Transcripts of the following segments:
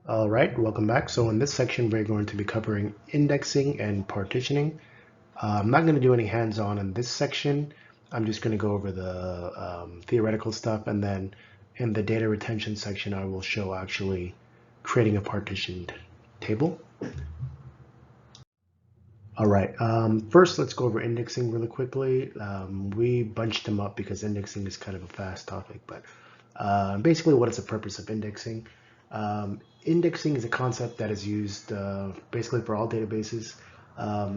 All right, welcome back. So in this section, we're going to be covering indexing and partitioning. I'm not going to do any hands-on in this section. I'm just going to go over the theoretical stuff, and then in the data retention section, I will show actually creating a partitioned table. All right, first let's go over indexing really quickly. We bunched them up because indexing is kind of a fast topic, but basically what is the purpose of indexing? Indexing is a concept that is used basically for all databases.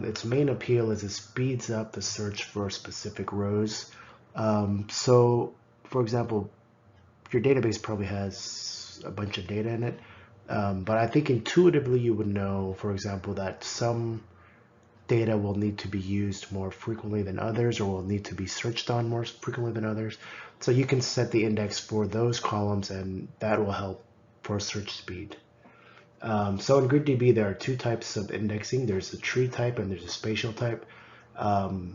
Its main appeal is it speeds up the search for specific rows. So, for example, your database probably has a bunch of data in it, but I think intuitively you would know, for example, that some data will need to be used more frequently than others, or will need to be searched on more frequently than others. So you can set the index for those columns, and that will help for search speed. So in GridDB, there are two types of indexing. There's the tree type and there's a spatial type.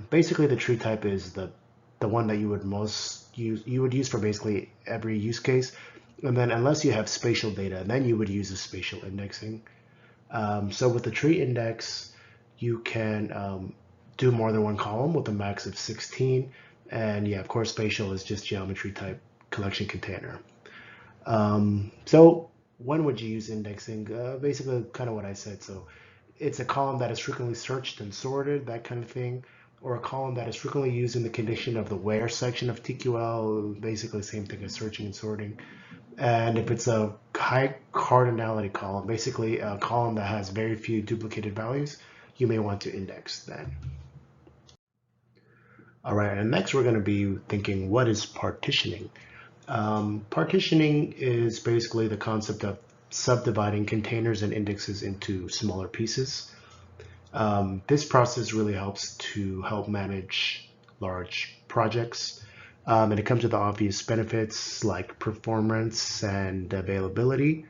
Basically, the tree type is the one that you would use for basically every use case. And then unless you have spatial data, then you would use a spatial indexing. So with the tree index, you can do more than one column with a max of 16. And yeah, of course, spatial is just geometry type collection container. So when would you use indexing? Basically, kind of what I said. So it's a column that is frequently searched and sorted, that kind of thing, or a column that is frequently used in the condition of the where section of TQL, basically same thing as searching and sorting. And if it's a high cardinality column, basically a column that has very few duplicated values, you may want to index that. All right, and next we're going to be thinking, what is partitioning? Partitioning is basically the concept of subdividing containers and indexes into smaller pieces. This process really helps to help manage large projects. And it comes with the obvious benefits like performance and availability.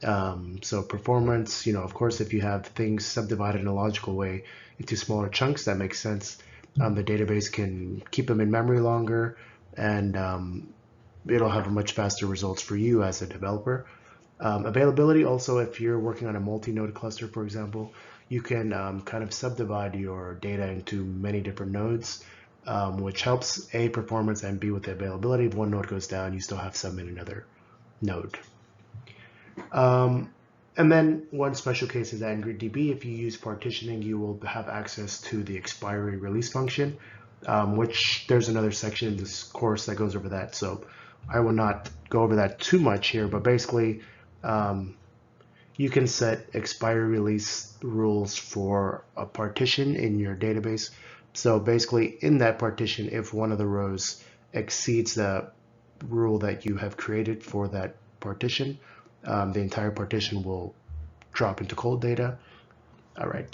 So performance, of course, if you have things subdivided in a logical way into smaller chunks, that makes sense. The database can keep them in memory longer, and it'll have much faster results for you as a developer. Availability also, if you're working on a multi-node cluster, for example, you can kind of subdivide your data into many different nodes, which helps A, performance, and B, with the availability. If one node goes down, you still have some in another node. And then one special case is that in GridDB, if you use partitioning, you will have access to the expiry release function, which there's another section in this course that goes over that. So I will not go over that too much here, but basically you can set expiry release rules for a partition in your database. So basically in that partition, if one of the rows exceeds the rule that you have created for that partition, the entire partition will drop into cold data. All right.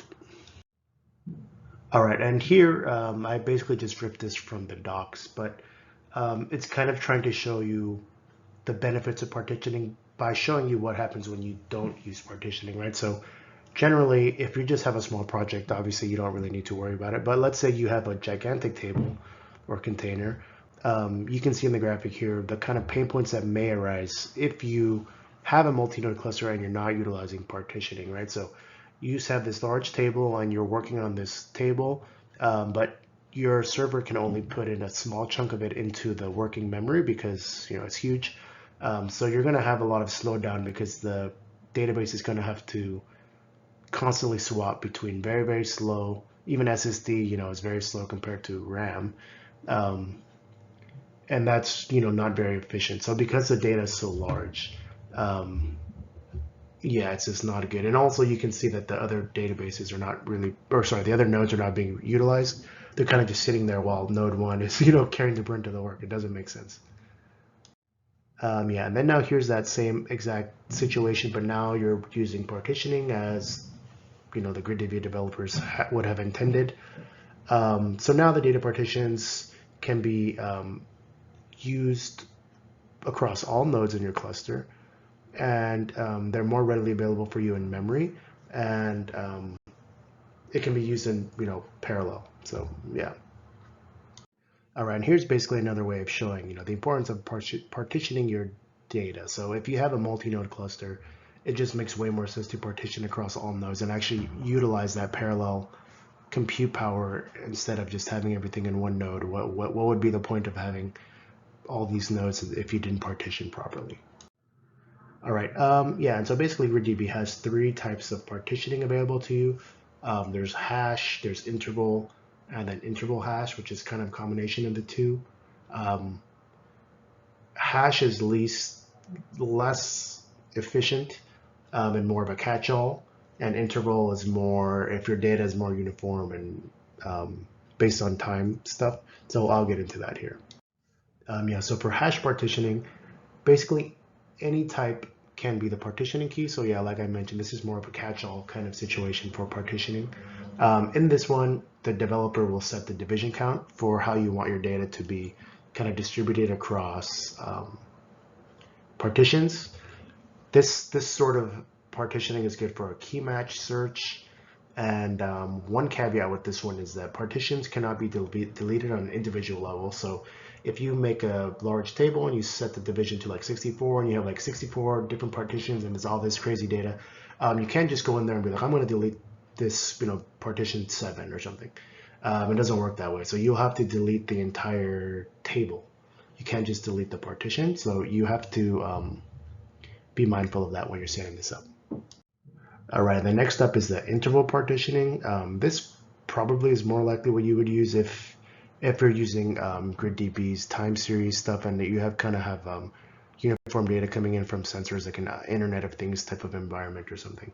All right, and here I basically just ripped this from the docs, but it's kind of trying to show you the benefits of partitioning by showing you what happens when you don't use partitioning, right? So generally, if you just have a small project, obviously you don't really need to worry about it. But let's say you have a gigantic table or container. You can see in the graphic here the kind of pain points that may arise if you have a multi-node cluster and you're not utilizing partitioning, right? So you just have this large table and you're working on this table, but your server can only put in a small chunk of it into the working memory because it's huge. So you're going to have a lot of slowdown because the database is going to have to constantly swap between very, very slow, even SSD, is very slow compared to RAM. And that's, not very efficient. So because the data is so large, yeah, it's just not good. And also you can see that the other databases are not really, or sorry, the other nodes are not being utilized. They're kind of just sitting there while node one is, carrying the brunt of the work. It doesn't make sense. Yeah, and then now here's that same exact situation, but now you're using partitioning as, the GridDB developers would have intended. So now the data partitions can be used across all nodes in your cluster, and they're more readily available for you in memory, and it can be used in parallel. So yeah. All right, and here's basically another way of showing the importance of partitioning your data. So if you have a multi-node cluster it just makes way more sense to partition across all nodes and actually utilize that parallel compute power instead of just having everything in one node. What would be the point of having all these nodes if you didn't partition properly? All right, yeah, and so basically GridDB has 3 types of partitioning available to you. There's hash, there's interval, and then interval hash, which is kind of a combination of the two. Hash is less efficient and more of a catch-all, and interval is more if your data is more uniform and based on time stuff. So I'll get into that here. Yeah, so for hash partitioning, basically any type can be the partitioning key. So yeah, like I mentioned, this is more of a catch-all kind of situation for partitioning. In this one, the developer will set the division count for how you want your data to be kind of distributed across partitions. This sort of partitioning is good for a key match search. And one caveat with this one is that partitions cannot be deleted on an individual level. So if you make a large table and you set the division to like 64 and you have like 64 different partitions and it's all this crazy data, you can't just go in there and be like, I'm going to delete this, partition 7 or something. It doesn't work that way. So you'll have to delete the entire table. You can't just delete the partition. So you have to be mindful of that when you're setting this up. All right, the next up is the interval partitioning. This probably is more likely what you would use if you're using GridDB's time series stuff and that you have uniform data coming in from sensors like an Internet of Things type of environment or something.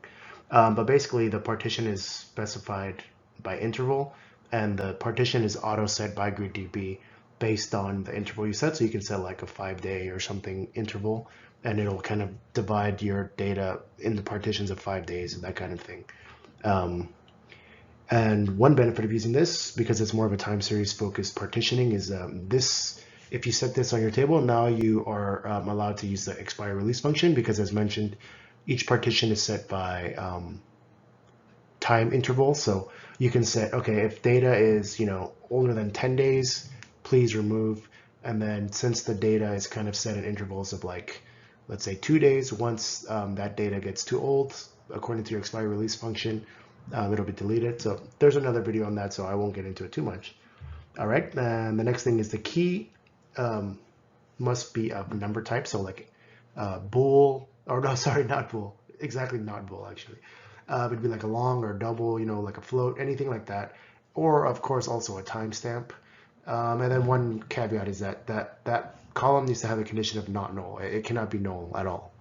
But basically the partition is specified by interval, and the partition is auto set by GridDB based on the interval you set. So you can set like a 5-day or something interval, and it'll kind of divide your data into partitions of 5 days and that kind of thing. And one benefit of using this, because it's more of a time series focused partitioning, is if you set this on your table, now you are allowed to use the expire release function, because as mentioned, each partition is set by time interval. So you can set, okay, if data is older than 10 days, please remove. And then since the data is kind of set in intervals of like, let's say 2 days, once that data gets too old, according to your expire release function, it'll be deleted. So there's another video on that, so I won't get into it too much. All right, and the next thing is the key must be of number type. So like bool, or no, sorry, not bool, exactly not bool actually. It'd be like a long or double, like a float, anything like that. Or of course also a timestamp. And then one caveat is that column needs to have a condition of not null. It cannot be null at all.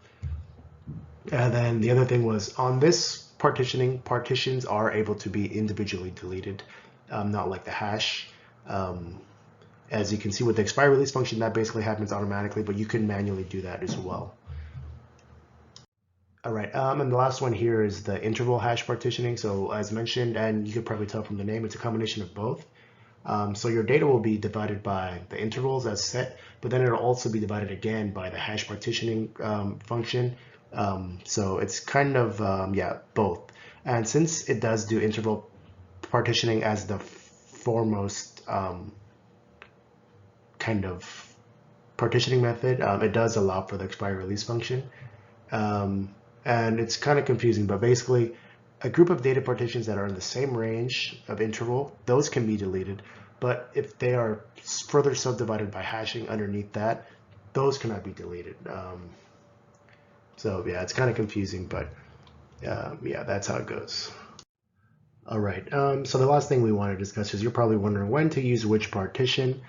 And then the other thing was on this partitioning, partitions are able to be individually deleted, not like the hash. As you can see with the expire release function, that basically happens automatically, but you can manually do that as well. All right, and the last one here is the interval hash partitioning. So as mentioned, and you could probably tell from the name, it's a combination of both. So your data will be divided by the intervals as set, but then it'll also be divided again by the hash partitioning function. So it's kind of, both. And since it does do interval partitioning as the foremost kind of partitioning method, it does allow for the expire release function. And it's kind of confusing, but basically a group of data partitions that are in the same range of interval, those can be deleted. But if they are further subdivided by hashing underneath that, those cannot be deleted. So yeah, it's kind of confusing, but yeah, that's how it goes. All right, so the last thing we want to discuss is you're probably wondering when to use which partition.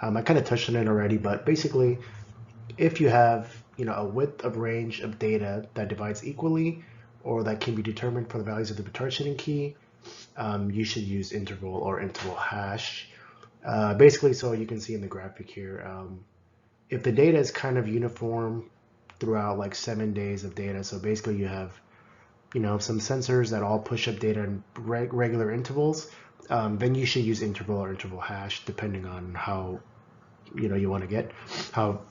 I kind of touched on it already, but basically, if you have a width of range of data that divides equally, or that can be determined for the values of the partitioning key, you should use interval or interval hash. Basically, so you can see in the graphic here, if the data is kind of uniform throughout like 7 days of data, so basically you have some sensors that all push up data in regular intervals, then you should use interval or interval hash depending on how you want to get, how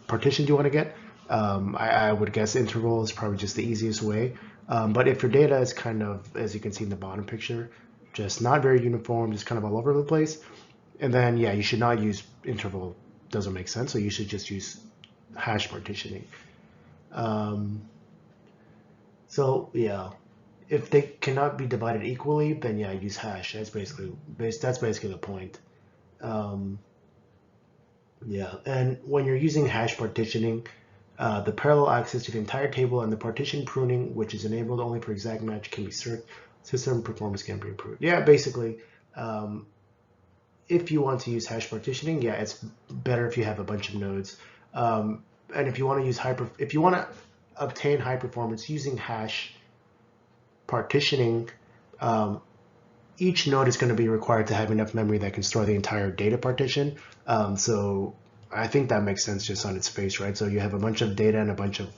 partitioned you want to get. I would guess interval is probably just the easiest way. But if your data is kind of, as you can see in the bottom picture, just not very uniform, just kind of all over the place, and then yeah, you should not use interval. Doesn't make sense. So you should just use hash partitioning. So yeah, if they cannot be divided equally, then yeah, use hash. That's basically the point. Um, yeah, and when you're using hash partitioning, the parallel access to the entire table and the partition pruning, which is enabled only for exact match, can be system performance can be improved. Yeah, basically, um, if you want to use hash partitioning, yeah, it's better if you have a bunch of nodes. And if you want to if you want to obtain high performance using hash partitioning, um, each node is going to be required to have enough memory that can store the entire data partition. So I think that makes sense just on its face, right? So you have a bunch of data and a bunch of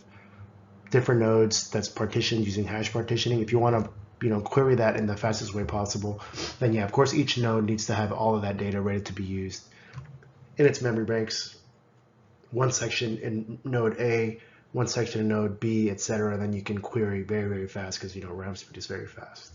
different nodes that's partitioned using hash partitioning. If you want to query that in the fastest way possible, then yeah, of course, each node needs to have all of that data ready to be used in its memory banks. One section in node A, one section in node B, etc. Then you can query very, very fast because RAM speed is very fast.